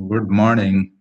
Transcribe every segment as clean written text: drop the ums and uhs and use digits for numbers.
Good morning.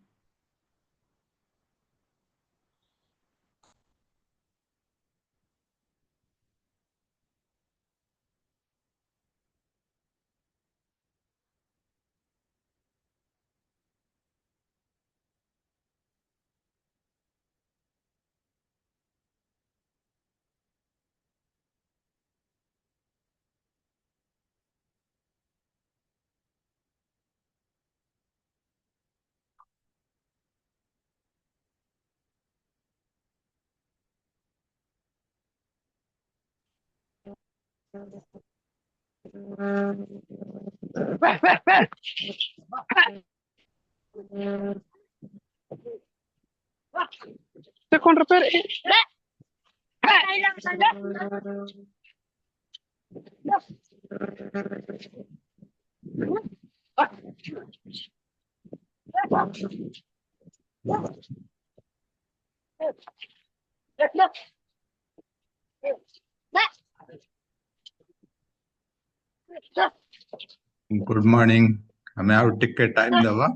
Second repair. Good morning. हमें और ticket time दवा.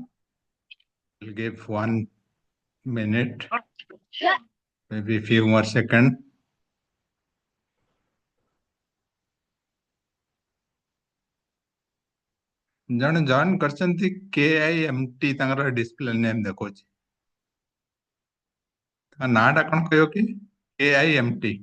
We'll give 1 minute, maybe a few more seconds. जन join करचंती KIMT तांगर display name देखो छी. ता नाडा कौन कहो कि KIMT.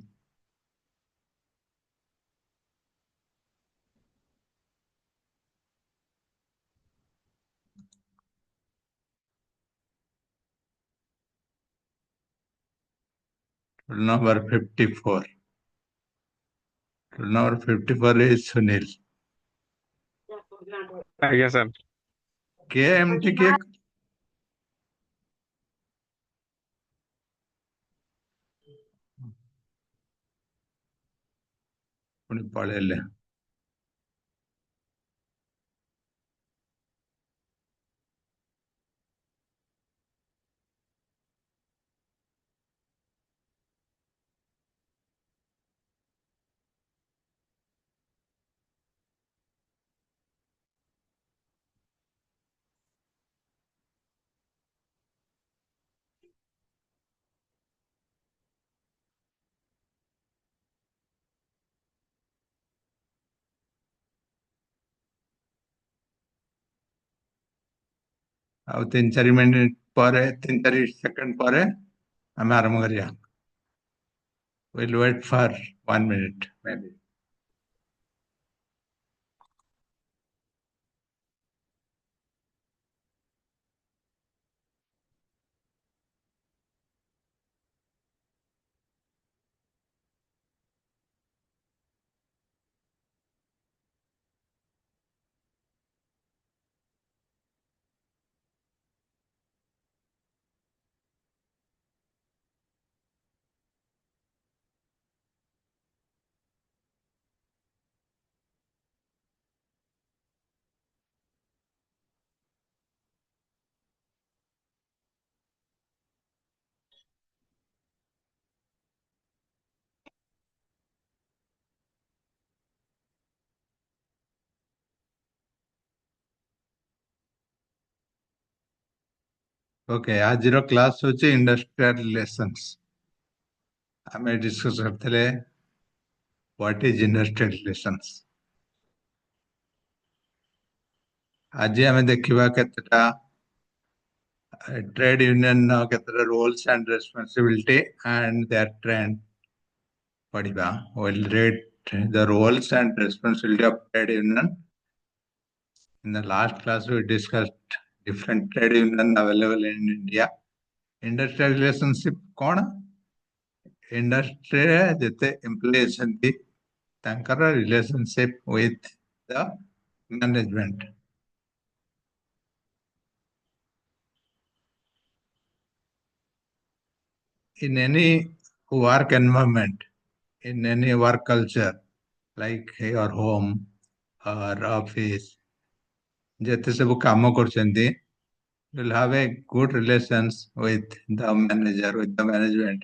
Number 54. Number 54 is Sunil. Yes, sir. KIMT के पुनी पढ़े ले. अब 3-4 मिनट पर 3-4 सेकंड पर हमें आरंभ करिया. We'll wait for 1 minute maybe. Okay आज क्लास होची इंडस्ट्रियल रिलेशंस. हमें डिस्कस करते व्हाट इज इंडस्ट्रियल रिलेशंस. आज हमें देखिबा केतटा ट्रेड यूनियन केतटा roles and responsibility and their trend पढ़िबा. Will read the roles and responsibility of trade union. In the last class we discussed different trade union available in India. Industrial relationship कौन? Industry जिते employ छंती तांकर relationship with the management. In any work environment, in any work culture, like your home or office, जैसे सब काम करचंती, you'll have a good relations with the manager, with the management.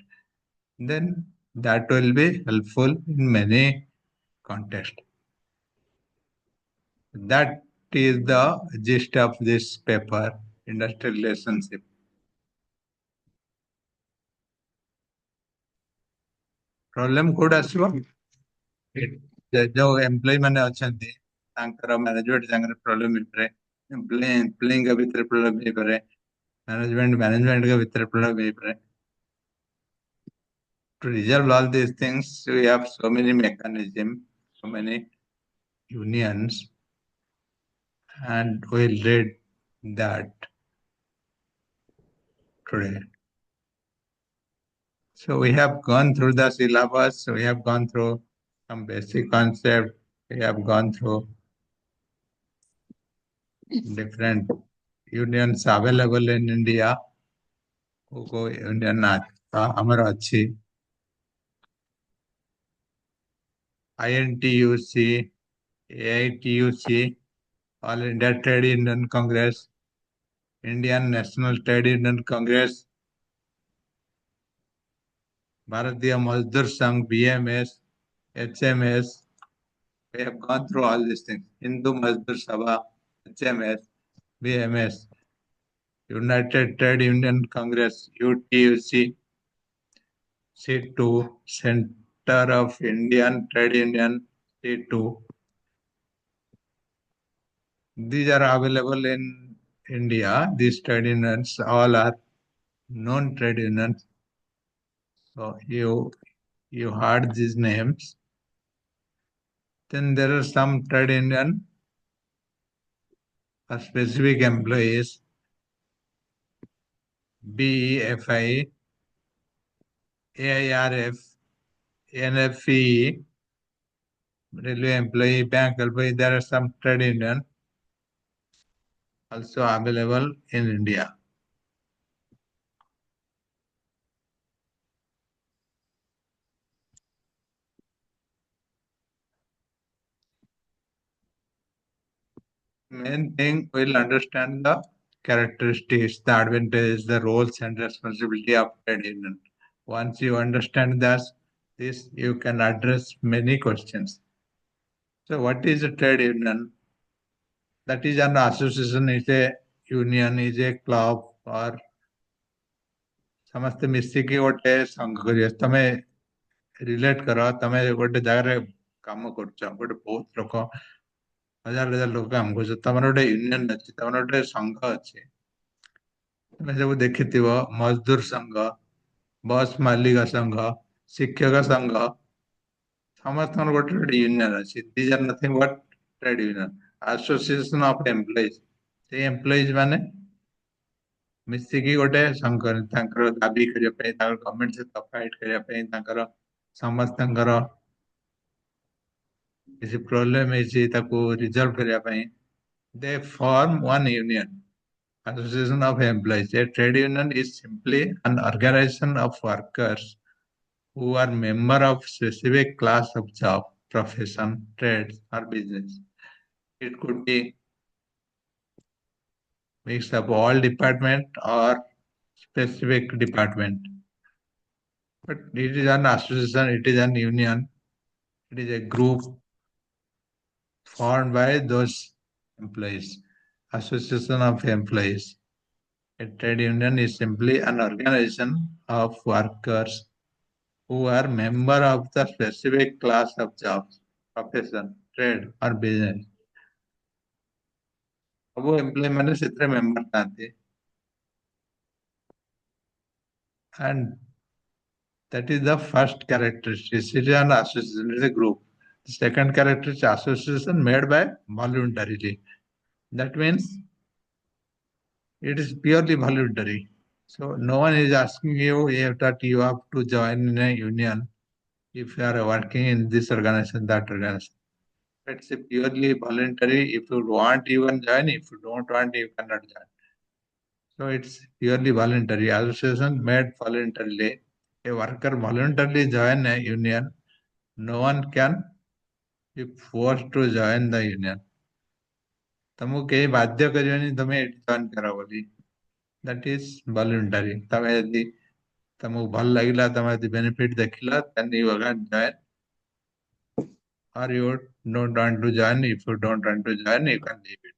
Then that will be helpful in many contexts. That is the gist of this paper, industrial relationship. Problem କୋଉଠି ଆସିବ? ଯୋଉ employee ମାନେ ଅଛନ୍ତି ତାଙ୍କର management ସାଙ୍ଗରେ problem ହେଇପାରେ, ଏମ୍ପ୍ଲୟିଙ୍କ ଭିତରେ problem ହେଇପାରେ, ମ୍ୟାନେଜମେଣ୍ଟଙ୍କ ଭିତରେ ପ୍ରୋବ୍ଲେମ ହେଇପାରେ. To resolve all these things, we have so many mechanisms, so many unions, and we'll read that today. So we have gone through the syllabus, we have gone through some basic concept, we have gone through different unions available in India. कोई union हमारा अच्छी INTUC, AITUC, All India Trade Union Congress, Indian National Trade Union Congress, Bharatiya Mazdoor Sangh, BMS, HMS. We have gone through all these things. Hindu Mazdoor Sabha, HMS, BMS, United Trade Union Congress, UTUC, C2, Center of Indian Trade Union, C2. These are available in India. These trade unions all are known trade unions. So you heard these names. Then there are some trade union for specific employees. BEFI, AIRF, NFE, railway employee, bank employee. There are some trade union also available in India. Main thing we'll understand the characteristics, the advantages, the roles and responsibility of trade union. Once you understand this you can address many questions. So what is a trade union? That is an association, is a union, is a club or ସମସ୍ତେ ମିଶିକି ଗୋଟେ ସଂଘ କରିବେ. ତମେ relate କର, ତମେ ଗୋଟେ ଜାଗାରେ କାମ କରୁଛ, ଗୋଟେ ବହୁତ ଲୋକ, ହଜାର ହଜାର ଲୋକ କାମ କରୁଛ, ତମର ଗୋଟେ ୟୁନିୟନ ଅଛି, ତମର ଗୋଟେ ସଂଘ ଅଛି. ତମେ ସବୁ ଦେଖିଥିବ ମଜଦୁର ସଂଘ, ବସ୍ ମାଲିକ ସଂଘ, ଶିକ୍ଷକ ସଂଘ, ସମସ୍ତଙ୍କର ଗୋଟେ ଗୋଟେ ୟୁନିୟନ ଅଛି. These are nothing but trade union, association of employees. ସେଇ ଏମ୍ପ୍ଲୟିଜ ମାନେ ମିଶିକି ଗୋଟେ ସଂଘ, ତାଙ୍କର ଦାବି କରିବା ପାଇଁ, ତାଙ୍କର ଗଭର୍ଣ୍ଣମେଣ୍ଟ ସହିତ ଫାଇଟ୍ କରିବା ପାଇଁ, ତାଙ୍କର ସମସ୍ତଙ୍କର କିଛି ପ୍ରୋବ୍ଲେମ ହେଇଛି ତାକୁ ରିଜଲ୍ଭ କରିବା ପାଇଁ, they form one union, association of employees. A trade union is simply an organization of workers who are member of specific class of job, profession, trades or business. It could be mix of all department or specific department. But it is an association, it is an union, it is a group formed by those employees, association of employees. A trade union is simply an organization of workers who are member of the specific class of jobs, profession, trade or business. ସବୁ employ ମାନେ ସେଥିରେ member ଥାନ୍ତି. And that is the first characteristic. It is an association, it is a group. The second characteristic, association made by voluntarily. That means it is purely voluntary. So no one is asking you that you have to join in a union if you are working in this organization, that organization. It's a purely voluntary. If you want, you can join. If you don't want, you cannot join. So it's purely voluntary. Association made voluntarily. A worker voluntarily join a union. No one can be forced to join the union. ତମକୁ କେହି ବାଧ୍ୟ କରିବେନି ତମେ ଏଠି join କର ବୋଲି. That is voluntary. ତମେ ଯଦି ତମକୁ ଭଲ ଲାଗିଲା, ତମେ ଯଦି benefit ଦେଖିଲ, then you can join. Or you don't want to join. If you don't want to join, you can leave it.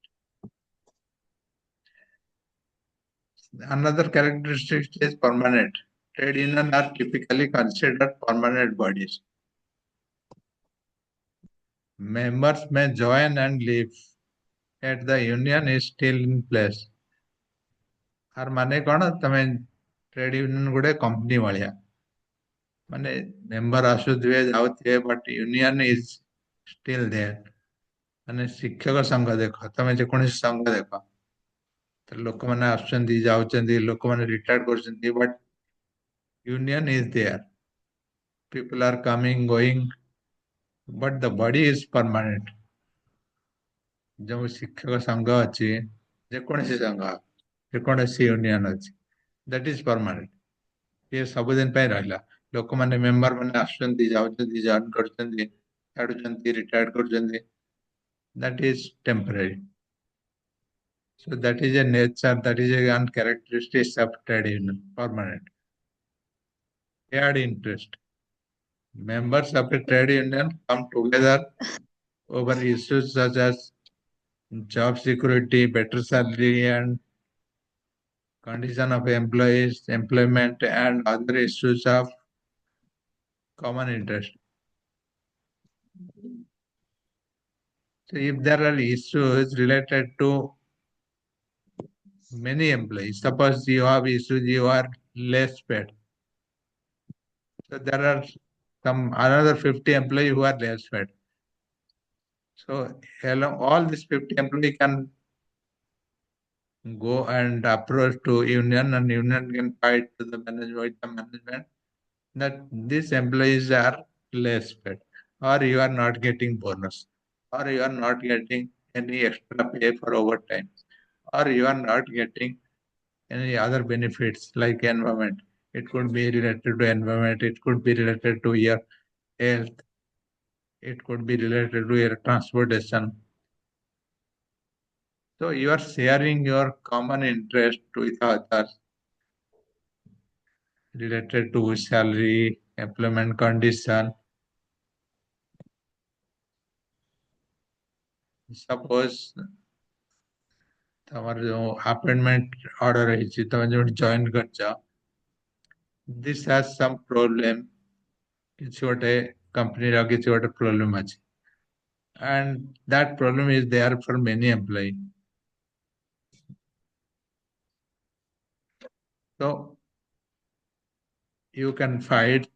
Another characteristic is permanent. Trade unions are typically considered permanent bodies. Members may join and leave, yet the union is still in place. ଆର ମାନେ କଣ ତମେ trade union ଗୋଟେ company ଭଳିଆ ମାନେ member ଆସୁଥିବେ ଯାଉଥିବେ but union is still there ମାନେ ଶିକ୍ଷକ ସଂଘ ଦେଖ ତମେ ଯେକୌଣସି ସଂଘ ଦେଖ ଲୋକମାନେ ଆସୁଛନ୍ତି ଯାଉଛନ୍ତି ଲୋକମାନେ ରିଟାୟାର୍ଡ କରୁଛନ୍ତି but union is there people are coming going but the body is permanent ଯୋଉ ଶିକ୍ଷକ ସଂଘ ଅଛି ଯେକୌଣସି ସଂଘ ଯେକୌଣସି ୟୁନିୟନ ଅଛି ଦ୍ୟାଟ୍ ଇଜ ପରମାନେଣ୍ଟ ସିଏ ସବୁଦିନ ପାଇଁ ରହିଲା ଲୋକମାନେ ମେମ୍ବର ମାନେ ଆସୁଛନ୍ତି ଯାଉଛନ୍ତି ଜଏନ୍ କରୁଛନ୍ତି ଛାଡୁଛନ୍ତି ରିଟାୟାର୍ଡ କରୁଛନ୍ତି that is temporary. So that is a nature, that is a one characteristics of trade union, permanent. Shared interest. Members of a trade union come together over issues such as job security, better salary, and condition of employees, employment, and other issues of common interest. So if there are issues related to many employees, suppose you have issues, you are less paid. So there are some another 50 employees who are less paid. So along all these 50 employees can go and approach to union and union can fight to the management with the management that these employees are less paid or you are not getting bonus or you are not getting any extra pay for overtime or you are not getting any other benefits like environment. It could be related to environment, it could be related to your health, it could be related to your transportation. So you are sharing your common interest with others related to salary, employment condition. Suppose ତମର ଯୋଉ appointment order ହେଇଛି ତମେ ଯୋଉଠି join କରିଛ this has some problem କିଛି ଗୋଟେ କମ୍ପାନୀର କିଛି ଗୋଟେ ପ୍ରୋବ୍ଲେମ ଅଛି and that problem is there for many employees. So you can fight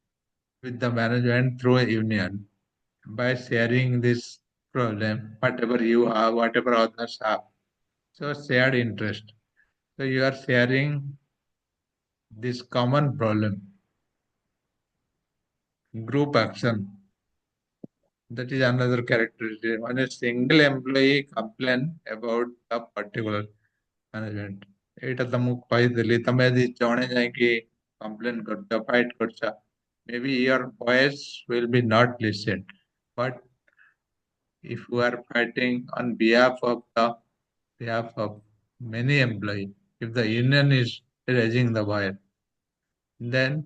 with the management through a union by sharing this problem, whatever you have, whatever others have. So shared interest. So you are sharing this common problem. Group action. That is another characteristic. When a single employee complain about a particular management. ଏଇଟା ତମକୁ କହିଦେଲି ତମେ ଯଦି ଜଣେ ଯାଇକି complain କରୁଛ fight କରୁଛ maybe your voice will be not listened. But if you are fighting on behalf of many employees, if the union is raising the voice, then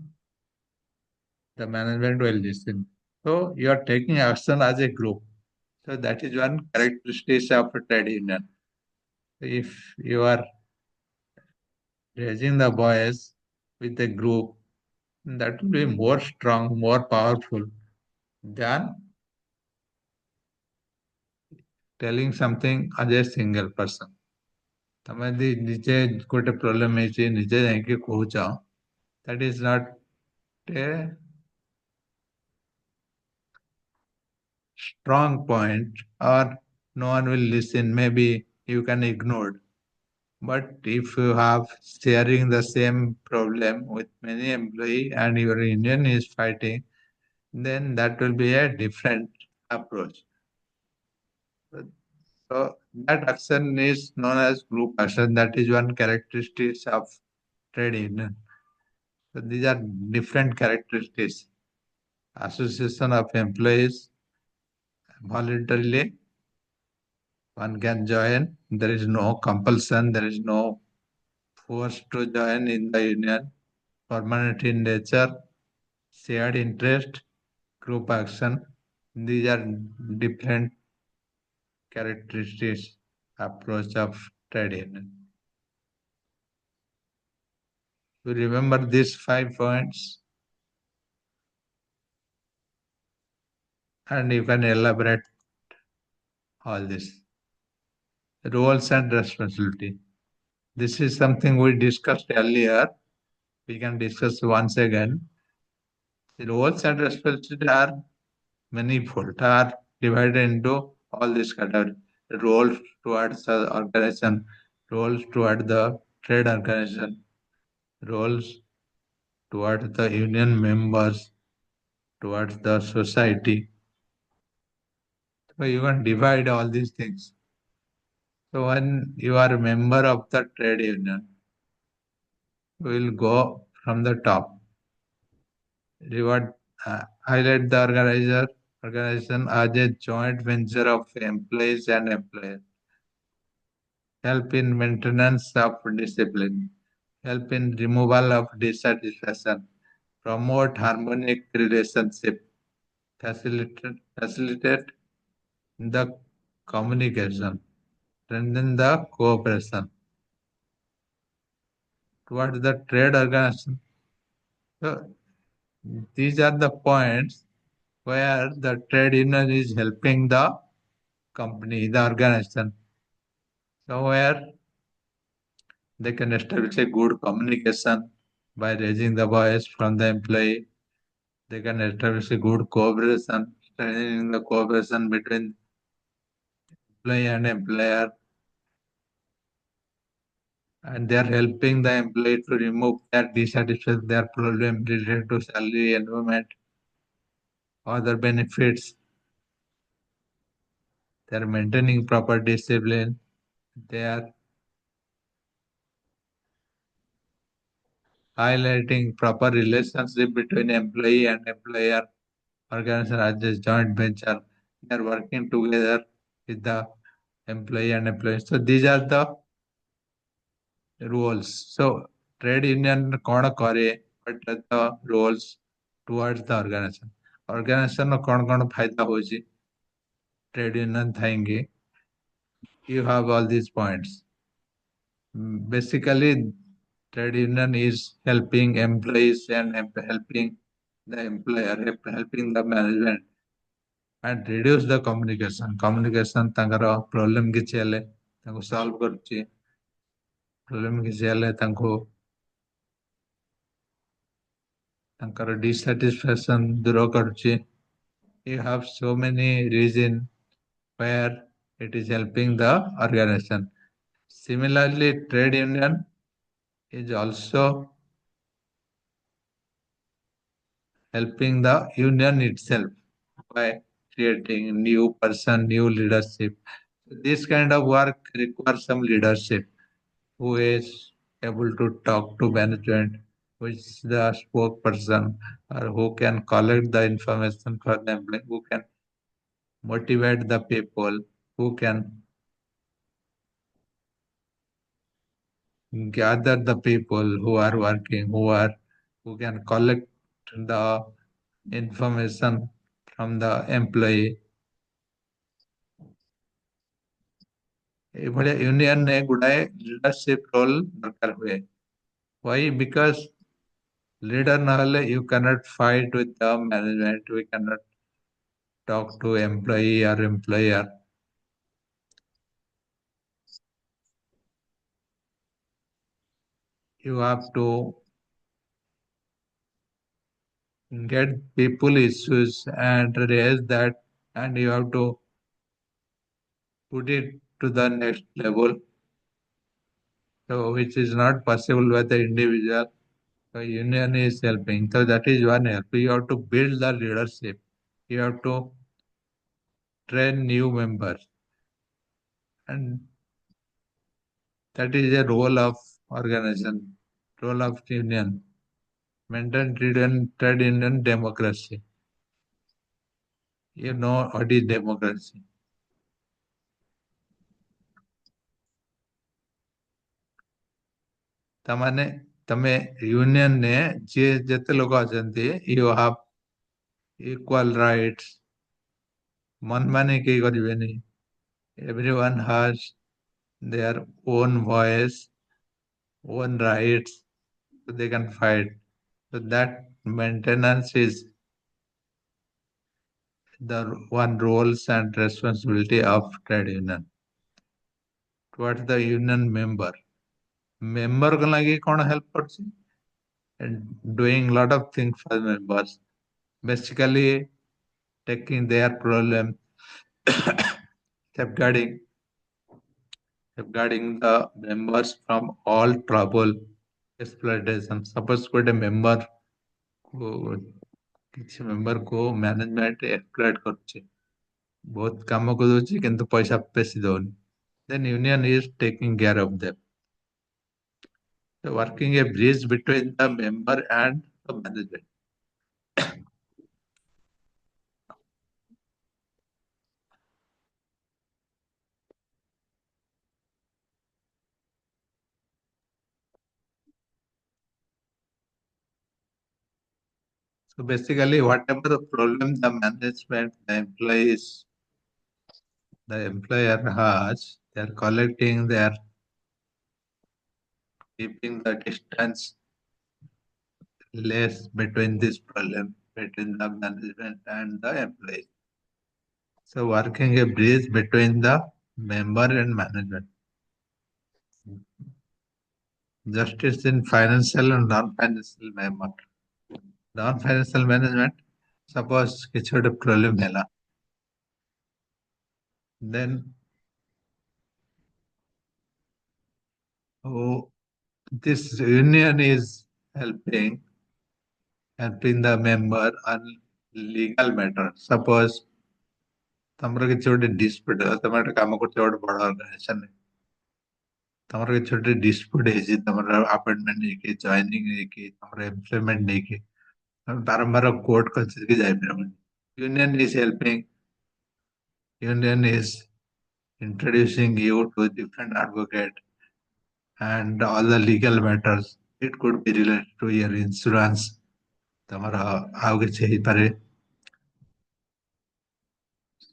the management will listen. So you are taking action as a group. So that is one characteristic of a trade union. If you are raising the voice with a group, that will be more strong, more powerful than telling something as a single person. ତମେ ଯଦି ନିଜେ ଗୋଟେ problem ହେଇଛି ନିଜେ ଯାଇକି କହୁଛ that is not a strong point or no one will listen maybe you can ignore but if you have sharing the same problem with many employee and your union is fighting then that will be a different approach. So that action is known as group action. That is one characteristic of trade union. So these are different characteristics. Association of employees voluntarily one can join. There is no compulsion. There is no force to join in the union. Permanent in nature. Shared interest. Group action. These are different characteristics approach of trade union. You remember these 5 points, and you can elaborate all this. Roles and responsibility. This is something we discussed earlier. We can discuss once again. The roles and responsibilities are manifold, are divided into all these categories. Roles towards the organization, roles toward the trade organization, roles towards the union members, towards the society. So you can divide all these things. So when you are a member of the trade union, you will go from the top. Reward, highlight the organization as a joint venture of employees and employers. Help in maintenance of discipline. Help in removal of dissatisfaction. Promote harmonic relationship. Facilitate the communication. Strengthen the cooperation. Towards the trade organization. So these are the points where the trade union is helping the company, the organization. So where they can establish a good communication by raising the voice from the employee. They can establish a good cooperation, strengthening the cooperation between employee and employer, and they are helping the employee to remove their dissatisfaction, their problem related to salary, environment, other benefits. They are maintaining proper discipline. They are highlighting proper relationship between employee and employer, organization as a joint venture. They are working together with the employee and employee. So these are the rules. So trade union कौन करे, what are the rules towards the organization. Organization ର कौन कौन फायदा होची trade union थाएंगे. You have all these points. Basically, trade union is helping employees and helping the employer, helping the management and reduce the communication. Communication ତାଙ୍କର problem କିଛି ହେଲେ ତାଙ୍କୁ solve କରୁଛି. Problem କିଛି ହେଲେ ତାଙ୍କର dissatisfaction ଦୂର କରୁଛି. You have so many reasons where it is helping the organization. Similarly, trade union is also helping the union itself by creating new person, new leadership. This kind of work requires some leadership who is able to talk to management, who is the spokesperson, or who can collect the information for them, who can motivate the people, who can gather the people who are working, who can collect the information from the employee. ଏଭଳିଆ ୟୁନିୟନରେ ଗୁଡାଏ leadership roll ଦରକାର ହୁଏ. Why? Because leader ନହେଲେ you cannot fight with the management, we cannot talk to employee or employer. You have to get people issues and raise that, and you have to put it to the next level, so which is not possible with the individual. So union is helping. So that is one help. You have to build the leadership. You have to train new members, and that is a role of organization, role of union. Maintain trade union democracy. You know what is democracy. ତାମାନେ ତମେ ୟୁନିୟନରେ ଯିଏ ଯେତେ ଲୋକ ଅଛନ୍ତି, you have equal rights. मनमानी केही गरिବେନି. Everyone has their own voice, own rights. so they can fight. So that maintenance is the one roles and responsibility of trade union towards the union member. Member को लगी कौन help करছে? And doing lot of things for members. Basically taking their problem, safeguarding safeguarding the members from all trouble, exploitation. Suppose कोई member को କିଛି member को management exploit କରୁଛି बहुत କାମ କରିଦଉଛି କିନ୍ତୁ ପଇସା ବେଶୀ ଦଉନି then union is taking care of them. So working a bridge between the member and the management. So basically whatever the problem the management, the employer has, they are collecting, they are keeping the distance less between this problem between the management and the employee. So working a bridge between the member and management. Justice in financial and non-financial member. Non-financial management, suppose କିଛି ଗୋଟେ problem ହେଲା, then oh, this union is helping the member on legal matter. Suppose ତମର କିଛି ଗୋଟେ dispute ହେଲା, ତମେ ଗୋଟେ କାମ କରୁଛ ଗୋଟେ ବଡ organization ରେ, ତମର କିଛି ଗୋଟେ dispute ହେଇଛି ତମର appointment ନେଇକି, joining ନେଇକି, ତମର employment ନେଇକି, ତମେ ବାରମ୍ବାର court କଚେରୀକି ଯାଇପାରିବନି. Union is helping, union is introducing you to different advocate and all the legal matters. It could be related to your insurance. ତମର ଆଉ କିଛି ହେଇପାରେ.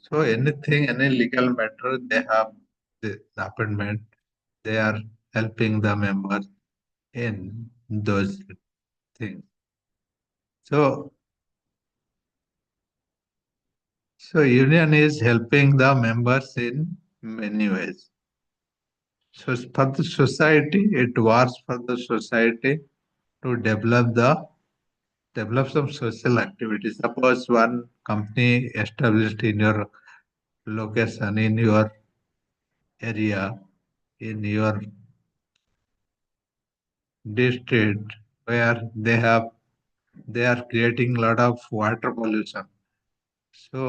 So anything, any legal matter, they have the appointment. They are helping the members in those things. So, so union is helping the members in many ways. So for the society, it works for the society to develop some social activities. Suppose one company established in your location, in your area, in your district, where they are creating a lot of water pollution. So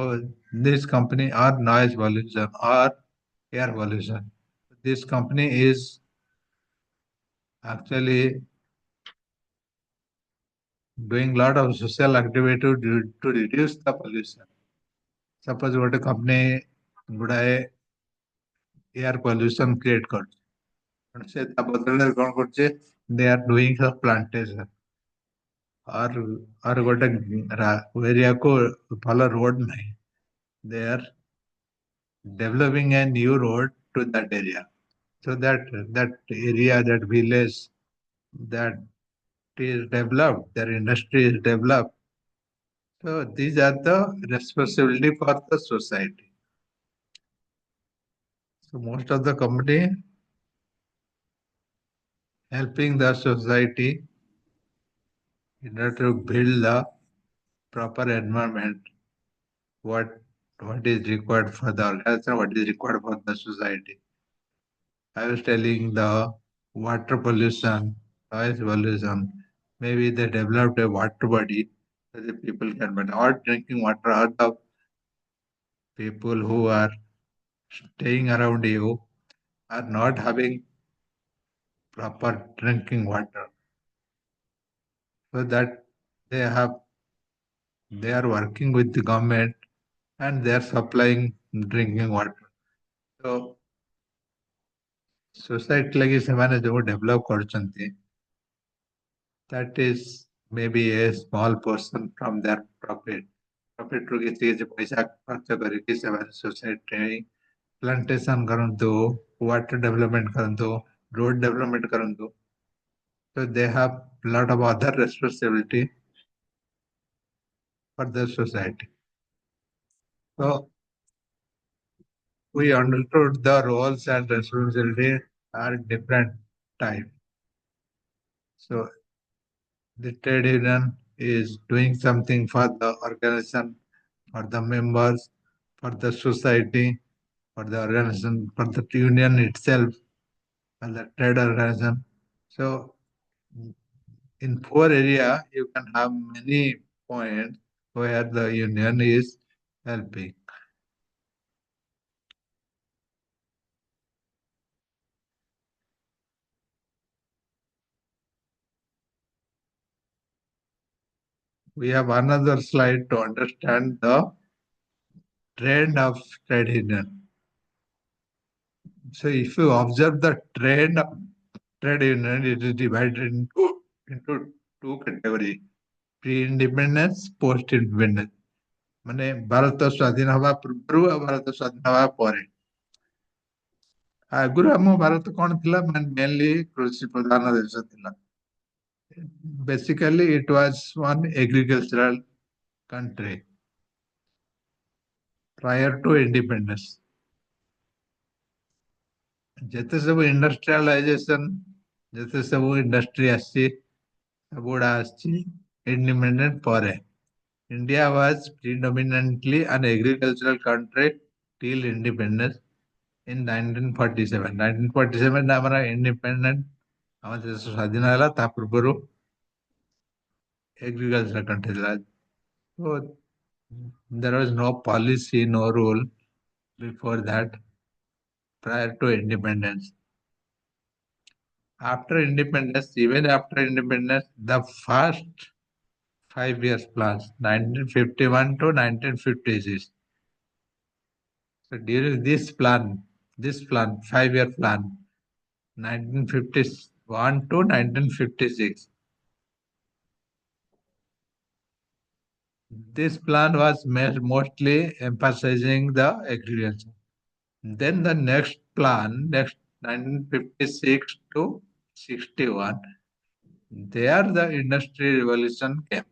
this company or noise pollution or air pollution. This company is actually doing a lot of social activity to reduce the pollution. Suppose what a company गुड़ाए air pollution create କରୁଛି, ସେ ତା ବଦଳରେ କଣ କରୁଛି, they are doing a plantation और ଗୋଟେ ଏରିଆକୁ ଭଲ ରୋଡ ନାହିଁ, they are developing a new road to that area. So that area, that village, that is developed, their industry is developed. So these are the responsibility for the society. So most of the company helping the society in order to build the proper environment, what is required for the organization, what is required for the society. I was telling the water pollution, noise pollution. Maybe they developed a water body so the people can but or drinking water, or the people who are staying around you are not having proper drinking water. So that they have they are working with the government and they are supplying drinking water. So society like ସେମାନେ ଯୋଉ develop କରୁଛନ୍ତି, that is maybe a small portion from their profit. Profit ରୁ କିଛି କିଛି ପଇସା ଖର୍ଚ୍ଚ କରିକି ସେମାନେ society plantation କରନ୍ତୁ, water development କରନ୍ତୁ, road development କରନ୍ତୁ. So they have a lot of other responsibility for the society. So we understood the roles and responsibilities are different types. So the trade union is doing something for the organization, for the members, for the society, for the organization, for the union itself, for the trade organization. So in poor area, you can have many points where the union is helping. We have another slide to understand the trend of trade union. So if you observe the trend of trade union, it is divided into two categories: pre-independence, post-independence. ମାନେ ଭାରତ ସ୍ୱାଧୀନ ହେବା ପୂର୍ବରୁ ଆଉ ଭାରତ ସ୍ୱାଧୀନ ହେବା ପରେ। ଆଗରୁ ଆମ ଭାରତ କଣ ଥିଲା? ମାନେ ମେନଲି କୃଷି ପ୍ରଧାନ ଦେଶ ଥିଲା। Basically, it was one agricultural country prior to independence. ଯେତେ ସବୁ ଇଣ୍ଡଷ୍ଟ୍ରିଆଲାଇଜେସନ, ଯେତେ ସବୁ ଇଣ୍ଡଷ୍ଟ୍ରି ଆସିଛି, ସବୁଗୁଡା ଆସିଛି independent ପରେ। India was predominantly an agricultural country till independence in 1947. 1947 ଆମର independent, ଆମ ଦେଶ ସ୍ୱାଧୀନ ହେଲା, ତା ପୂର୍ବରୁ agricultural country ଥିଲା। So there was no policy, no rule before that, prior to independence. After independence, even after independence, the first 5 years plans, 1951 to 1956. So during this plan, 5 year plan, 1951 to 1956, this plan was mostly emphasizing the agriculture. Then the next plan, next 1956 to 61, there the industry revolution came.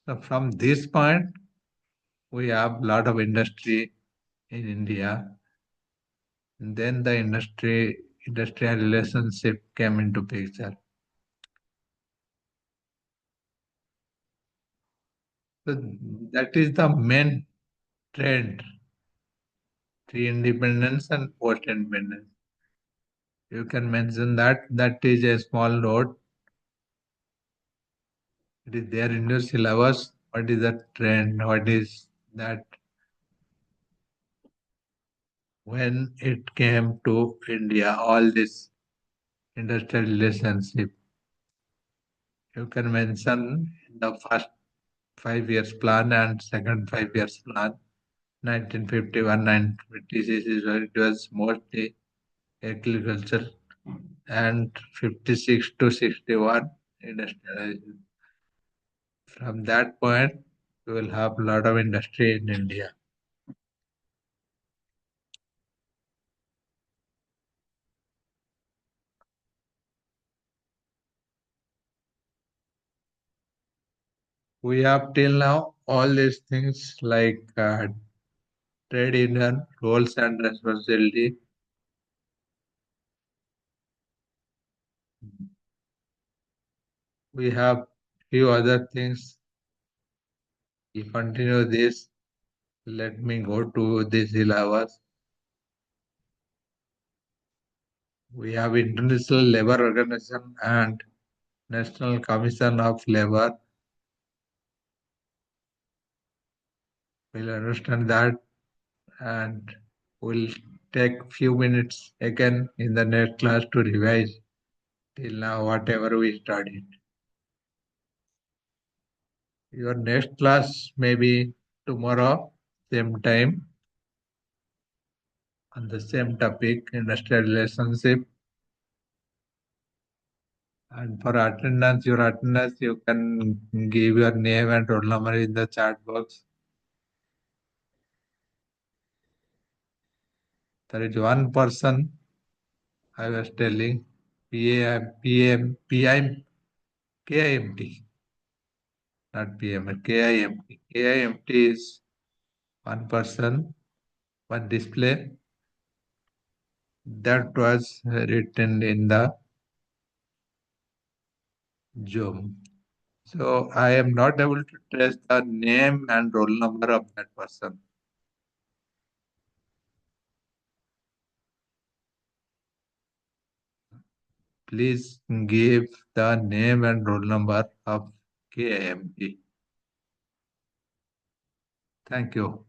So from this point, we have a lot of industry in India. And then the industrial relationship came into picture. So that is the main trend, pre-independence and post-independence. You can mention that is a small note. It is there in your syllabus. What is the trend? What is that? When it came to India, all this industrial relationship, you can mention the first 5 years plan and second 5 years plan. 1951, 1956 is where it was mostly agriculture, and 56 to 61 industrialization. From that point, we will have a lot of industry in India. We have till now all these things like trade union, roles and responsibility. We have few other things. We continue this. Let me go to this syllabus. We have International Labour Organization and National Commission of Labour. We'll understand that, and we'll take few minutes again in the next class to revise till now whatever we studied. Your next class may be tomorrow, same time, on the same topic, industrial relationship. And for attendance, your attendance, you can give your name and roll number in the chat box. There is one person I was telling KIMT, not PM, KIMT. KIMT is one person, one display that was written in the Zoom. So I am not able to trace the name and roll number of that person. Please give the name and roll number of KIMT. Thank you.